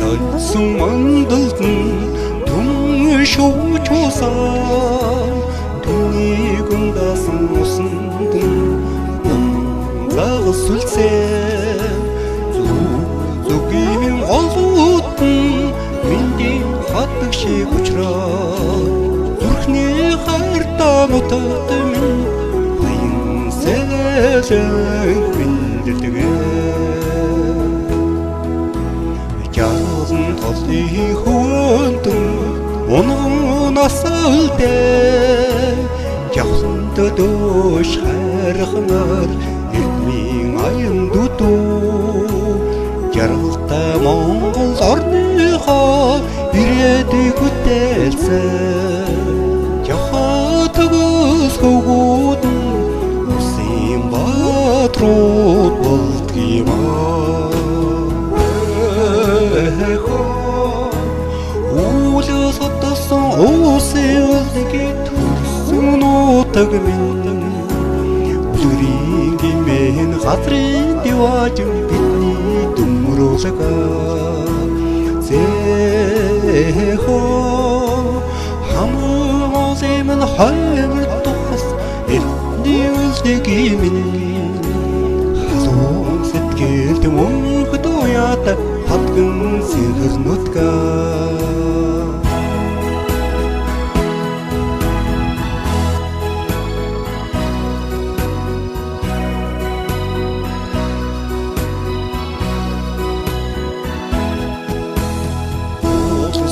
Тойсон мандалд нь түн шууучсан түнийг ундасан усанд загас сүлсээ зүгийн олууд нь миндийн хатдаг шиг учраа зүрхний хайртаа мутад минь баян сэлэн бэлддэг Ялан толны хөөндөн унаас үлдээ явсанд дөөш хайрхнаар эдмийн аян дутуу яралтай Монгол орныхоо ирээдүйг бүтээлсэн яхатагс хөвгүүд үсийн батрууд болдгиймаа Уулс отсон уусэлгээ төрсөн нутаг минь Үлгэрийн гимэн газрын дивааж бидний дүмрүүлгээ Зэхөө хамуус эмэн хаймар тухас эдний үлдэгийг минь Халуун сэтгэлд мөнхөд уяата хатган сэрнутга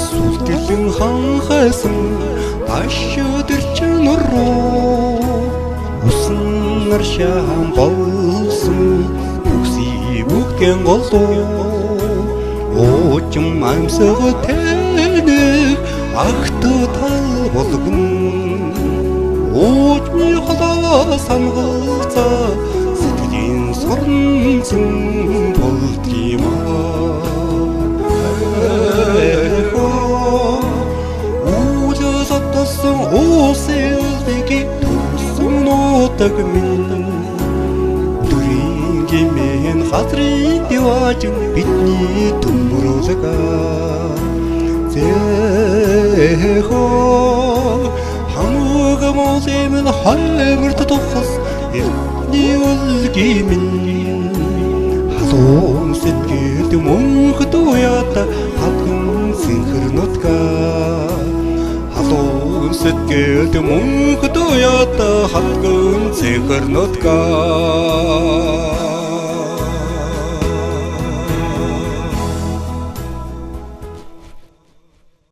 Сүлгэлэн ханхайсан ашөдөрчин руу усан наршаан болсон бүкси бүгдэн голдуу Очим амьсаг тэнэг ахту тал болгон Очми халаа самгалцаа сэтгэлийн соронзон болдгиймаа Уулс отсон уусэлдэгийг төрсөн нутаг минь Дүрийн гимэн газрын дивааж бидний дүмрүүлгээ Зэхөө хамуугамуус эмэн хаймарт тухас эдний үлгий минь Халуун сэтгэлд мөнхөд уяата хатган синхронотга Халуун сэтгэлд мөнхөд уяата хатган синхронотга